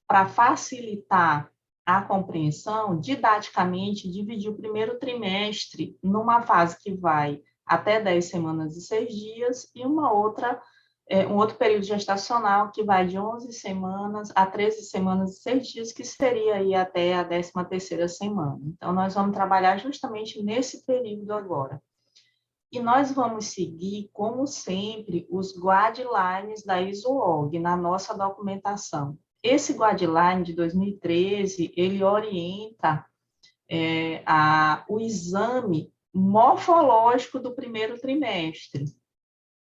para facilitar a compreensão, didaticamente, dividir o primeiro trimestre numa fase que vai até 10 semanas e 6 dias e uma outra, um outro período gestacional que vai de 11 semanas a 13 semanas e 6 dias, que seria aí até a 13ª semana. Então, nós vamos trabalhar justamente nesse período agora. E nós vamos seguir, como sempre, os guidelines da ISOOG na nossa documentação. Esse guideline de 2013, ele orienta o exame morfológico do primeiro trimestre.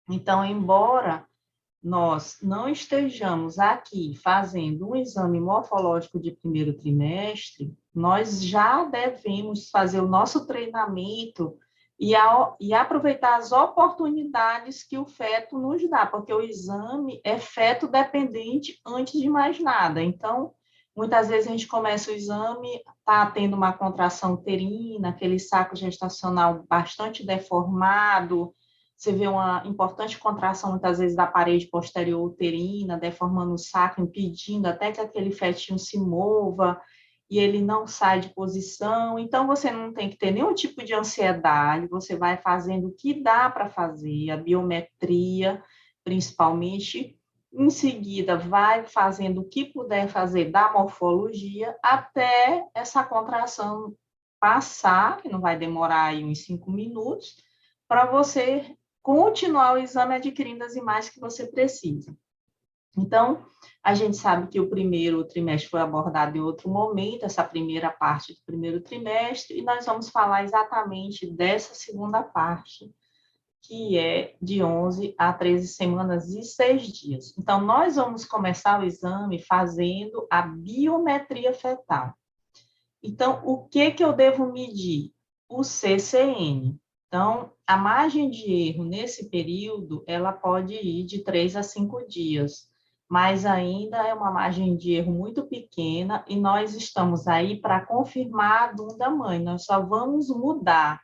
Então, embora nós não estejamos aqui fazendo um exame morfológico de primeiro trimestre, nós já devemos fazer o nosso treinamento e aproveitar as oportunidades que o feto nos dá, porque o exame é feto dependente antes de mais nada. Então, muitas vezes a gente começa o exame, está tendo uma contração uterina, aquele saco gestacional bastante deformado, você vê uma importante contração, muitas vezes, da parede posterior uterina, deformando o saco, impedindo até que aquele fetinho se mova, e ele não sai de posição. Então, você não tem que ter nenhum tipo de ansiedade, você vai fazendo o que dá para fazer, a biometria, principalmente. Em seguida, vai fazendo o que puder fazer da morfologia, até essa contração passar, que não vai demorar aí uns 5 minutos, para você continuar o exame adquirindo as imagens que você precisa. Então, a gente sabe que o primeiro trimestre foi abordado em outro momento, essa primeira parte do primeiro trimestre, e nós vamos falar exatamente dessa segunda parte, que é de 11 a 13 semanas e 6 dias. Então, nós vamos começar o exame fazendo a biometria fetal. Então, o que eu devo medir? O CCN. Então, a margem de erro nesse período, ela pode ir de 3 a 5 dias, mas ainda é uma margem de erro muito pequena e nós estamos aí para confirmar a DUM da mãe. Nós só vamos mudar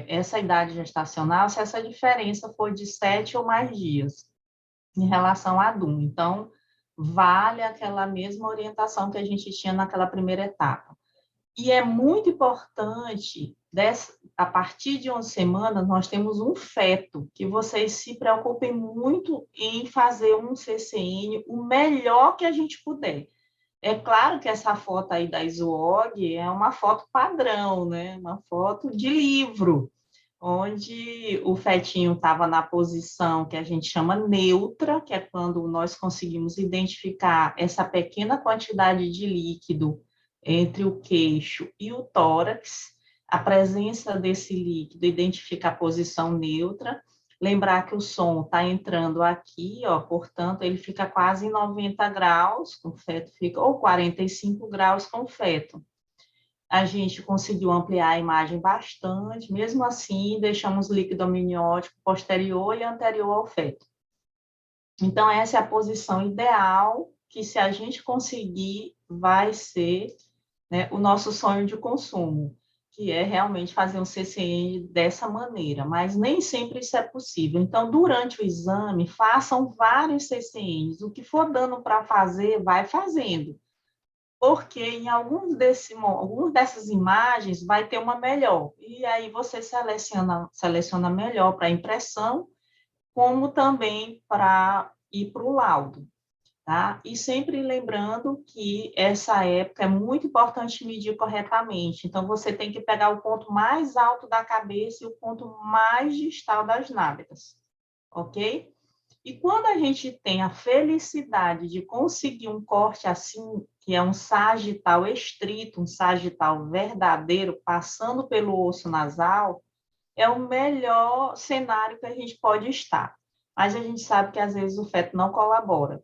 essa idade gestacional se essa diferença for de 7 ou mais dias em relação à DUM. Então, vale aquela mesma orientação que a gente tinha naquela primeira etapa. E é muito importante, a partir de 11 semanas, nós temos um feto, que vocês se preocupem muito em fazer um CCN o melhor que a gente puder. É claro que essa foto aí da ISOOG é uma foto padrão, né? Uma foto de livro, onde o fetinho estava na posição que a gente chama neutra, que é quando nós conseguimos identificar essa pequena quantidade de líquido entre o queixo e o tórax. A presença desse líquido identifica a posição neutra. Lembrar que o som está entrando aqui, ó, portanto, ele fica quase em 90 graus, com o feto fica, ou 45 graus com o feto. A gente conseguiu ampliar a imagem bastante, mesmo assim, deixamos o líquido amniótico posterior e anterior ao feto. Então, essa é a posição ideal, que se a gente conseguir, vai ser, né, o nosso sonho de consumo, que é realmente fazer um CCN dessa maneira, mas nem sempre isso é possível. Então, durante o exame, façam vários CCNs, o que for dando para fazer, vai fazendo, porque em alguns dessas imagens vai ter uma melhor, e aí você seleciona melhor para impressão, como também para ir para o laudo. Tá? E sempre lembrando que essa época é muito importante medir corretamente. Então, você tem que pegar o ponto mais alto da cabeça e o ponto mais distal das nádegas, ok? E quando a gente tem a felicidade de conseguir um corte assim, que é um sagital estrito, um sagital verdadeiro, passando pelo osso nasal, é o melhor cenário que a gente pode estar. Mas a gente sabe que às vezes o feto não colabora.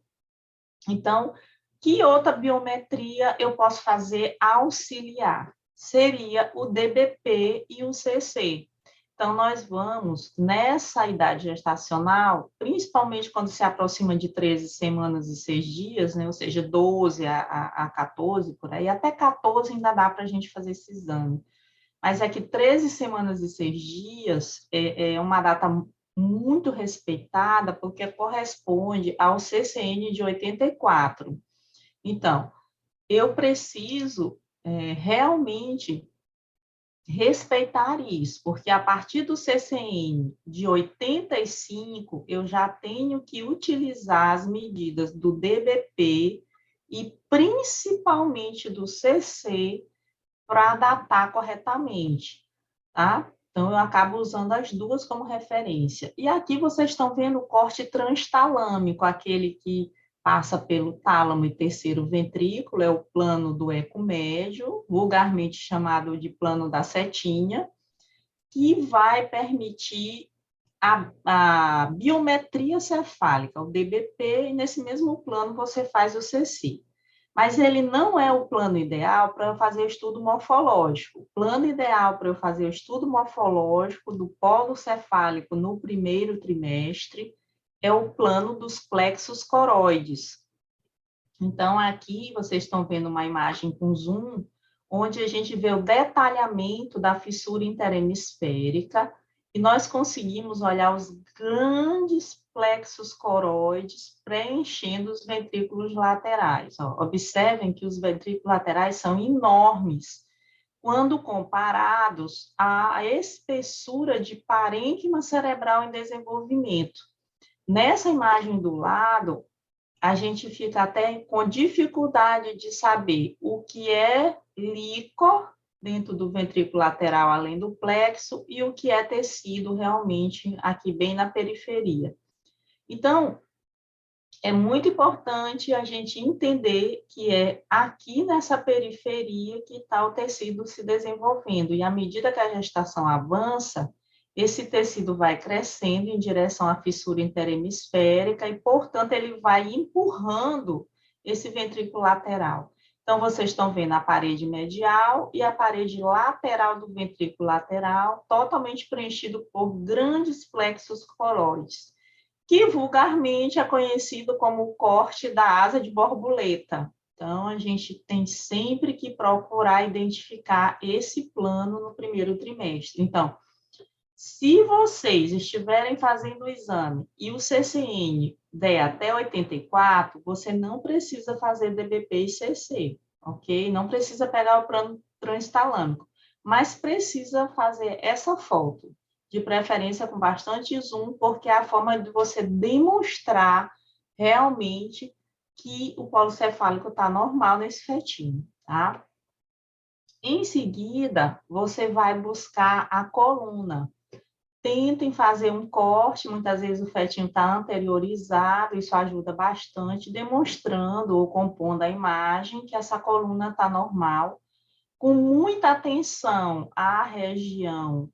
Então, que outra biometria eu posso fazer auxiliar? Seria o DBP e o CC. Então, nós vamos, nessa idade gestacional, principalmente quando se aproxima de 13 semanas e 6 dias, né, ou seja, 12 a 14, por aí, até 14 ainda dá para a gente fazer esse exame. Mas é que 13 semanas e 6 dias é uma data muito respeitada, porque corresponde ao CCN de 84. Então, eu preciso realmente respeitar isso, porque a partir do CCN de 85, eu já tenho que utilizar as medidas do DBP e principalmente do CC para datar corretamente, tá? Então, eu acabo usando as duas como referência. E aqui vocês estão vendo o corte transtalâmico, aquele que passa pelo tálamo e terceiro ventrículo, é o plano do eco médio, vulgarmente chamado de plano da setinha, que vai permitir a biometria cefálica, o DBP, e nesse mesmo plano você faz o CC. Mas ele não é o plano ideal para eu fazer estudo morfológico. O plano ideal para eu fazer o estudo morfológico do polo cefálico no primeiro trimestre é o plano dos plexos coroides. Então, aqui vocês estão vendo uma imagem com zoom, onde a gente vê o detalhamento da fissura interhemisférica, e nós conseguimos olhar os grandes plexos coroides preenchendo os ventrículos laterais. Ó, observem que os ventrículos laterais são enormes, quando comparados à espessura de parênquima cerebral em desenvolvimento. Nessa imagem do lado, a gente fica até com dificuldade de saber o que é líquor dentro do ventrículo lateral, além do plexo, e o que é tecido realmente aqui bem na periferia. Então, é muito importante a gente entender que é aqui nessa periferia que está o tecido se desenvolvendo, e à medida que a gestação avança, esse tecido vai crescendo em direção à fissura interhemisférica e, portanto, ele vai empurrando esse ventrículo lateral. Então, vocês estão vendo a parede medial e a parede lateral do ventrículo lateral totalmente preenchido por grandes plexos coroides, que vulgarmente é conhecido como o corte da asa de borboleta. Então, a gente tem sempre que procurar identificar esse plano no primeiro trimestre. Então, se vocês estiverem fazendo o exame e o CCN der até 84, você não precisa fazer DBP e CC, ok? Não precisa pegar o plano transtalâmico, mas precisa fazer essa foto, de preferência com bastante zoom, porque é a forma de você demonstrar realmente que o polo cefálico está normal nesse fetinho, tá? Em seguida, você vai buscar a coluna. Tentem fazer um corte, muitas vezes o fetinho está anteriorizado, isso ajuda bastante, demonstrando ou compondo a imagem que essa coluna está normal, com muita atenção à região,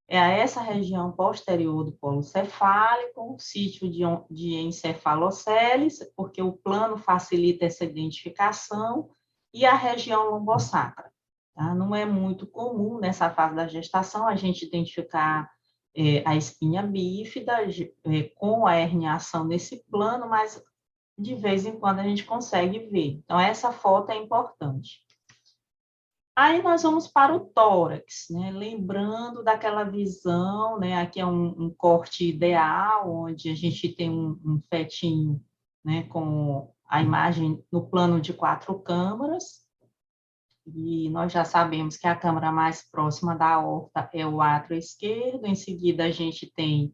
a essa região posterior do polo cefálico, sítio de encefalocélis, porque o plano facilita essa identificação, e a região lombosacra. Tá? Não é muito comum nessa fase da gestação a gente identificar a espinha bífida com a herniação nesse plano, mas de vez em quando a gente consegue ver. Então, essa foto é importante. Aí nós vamos para o tórax, né? Lembrando daquela visão, né? Aqui é um corte ideal, onde a gente tem um fetinho, né? Com a imagem no plano de 4 câmaras, e nós já sabemos que a câmara mais próxima da aorta é o átrio esquerdo, em seguida a gente tem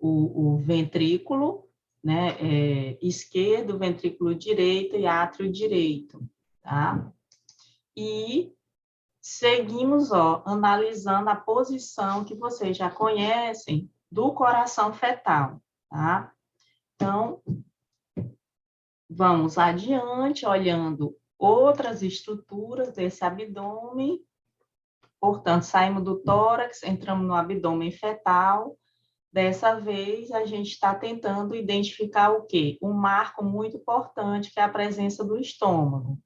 o ventrículo, né? Esquerdo, ventrículo direito e átrio direito, tá? E seguimos, analisando a posição que vocês já conhecem do coração fetal, tá? Então, vamos adiante, olhando outras estruturas desse abdômen. Portanto, saímos do tórax, entramos no abdômen fetal. Dessa vez, a gente está tentando identificar o quê? Um marco muito importante, que é a presença do estômago,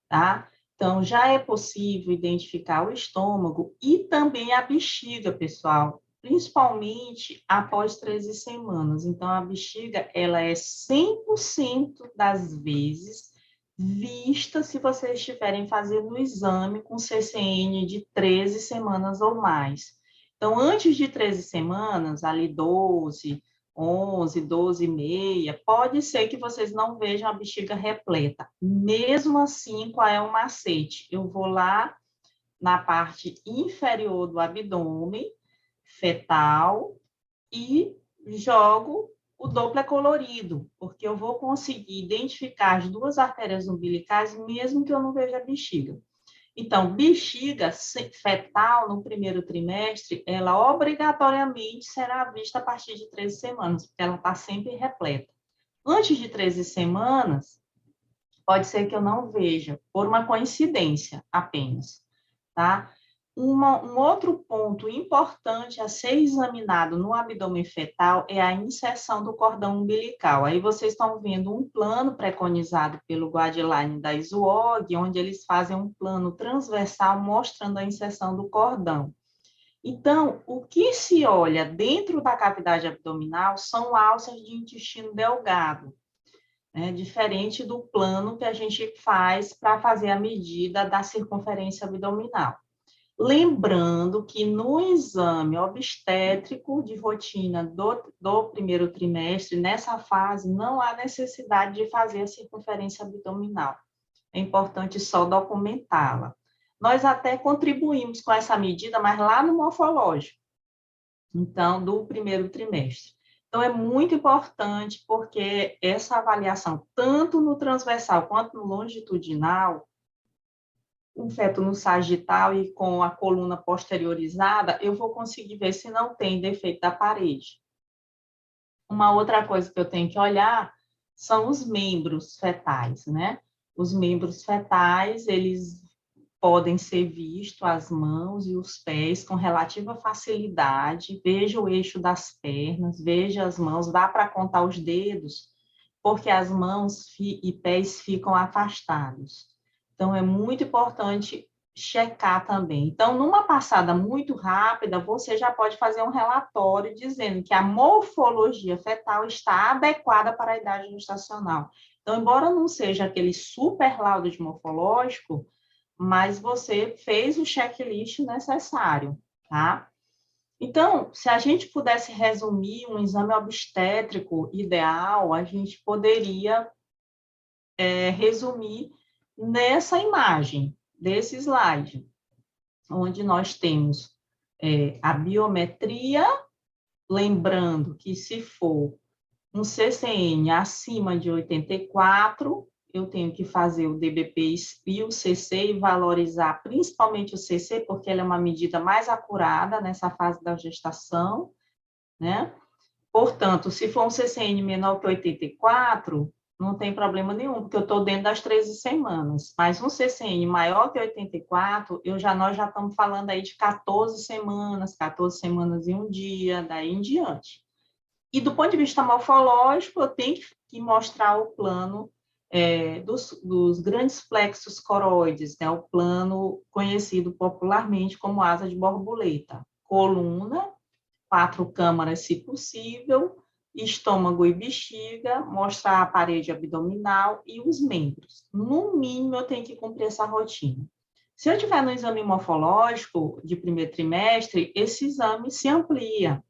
tá? Então, já é possível identificar o estômago e também a bexiga, pessoal, principalmente após 13 semanas. Então, a bexiga, ela é 100% das vezes vista se vocês estiverem fazendo o exame com CCN de 13 semanas ou mais. Então, antes de 13 semanas, ali 12, 11, 12 e meia, pode ser que vocês não vejam a bexiga repleta. Mesmo assim, qual é o macete? Eu vou lá na parte inferior do abdômen fetal e jogo o Doppler colorido, porque eu vou conseguir identificar as duas artérias umbilicais, mesmo que eu não veja a bexiga. Então, bexiga fetal no primeiro trimestre, ela obrigatoriamente será vista a partir de 13 semanas, porque ela está sempre repleta. Antes de 13 semanas, pode ser que eu não veja, por uma coincidência apenas, tá? Um outro ponto importante a ser examinado no abdômen fetal é a inserção do cordão umbilical. Aí vocês estão vendo um plano preconizado pelo guideline da SWOG, onde eles fazem um plano transversal mostrando a inserção do cordão. Então, o que se olha dentro da cavidade abdominal são alças de intestino delgado, né? Diferente do plano que a gente faz para fazer a medida da circunferência abdominal. Lembrando que no exame obstétrico de rotina do primeiro trimestre, nessa fase, não há necessidade de fazer a circunferência abdominal. É importante só documentá-la. Nós até contribuímos com essa medida, mas lá no morfológico, então, do primeiro trimestre. Então, é muito importante, porque essa avaliação, tanto no transversal quanto no longitudinal, um feto no sagital e com a coluna posteriorizada, eu vou conseguir ver se não tem defeito da parede. Uma outra coisa que eu tenho que olhar são os membros fetais, né? Os membros fetais, eles podem ser vistos, as mãos e os pés, com relativa facilidade. Veja o eixo das pernas, veja as mãos, dá para contar os dedos, porque as mãos e pés ficam afastados. Então, é muito importante checar também. Então, numa passada muito rápida, você já pode fazer um relatório dizendo que a morfologia fetal está adequada para a idade gestacional. Então, embora não seja aquele super laudo de morfológico, mas você fez o checklist necessário, tá? Então, se a gente pudesse resumir um exame obstétrico ideal, a gente poderia resumir nessa imagem, desse slide, onde nós temos a biometria, lembrando que se for um CCN acima de 84, eu tenho que fazer o DBP e o CC e valorizar principalmente o CC, porque ele é uma medida mais acurada nessa fase da gestação, né? Portanto, se for um CCN menor que 84, não tem problema nenhum, porque eu estou dentro das 13 semanas. Mas um CCN maior que 84, nós já estamos falando aí de 14 semanas e um dia, daí em diante. E do ponto de vista morfológico, eu tenho que mostrar o plano dos grandes plexos coroides, né? O plano conhecido popularmente como asa de borboleta. Coluna, 4 câmaras, se possível, estômago e bexiga, mostrar a parede abdominal e os membros. No mínimo, eu tenho que cumprir essa rotina. Se eu estiver no exame morfológico de primeiro trimestre, esse exame se amplia.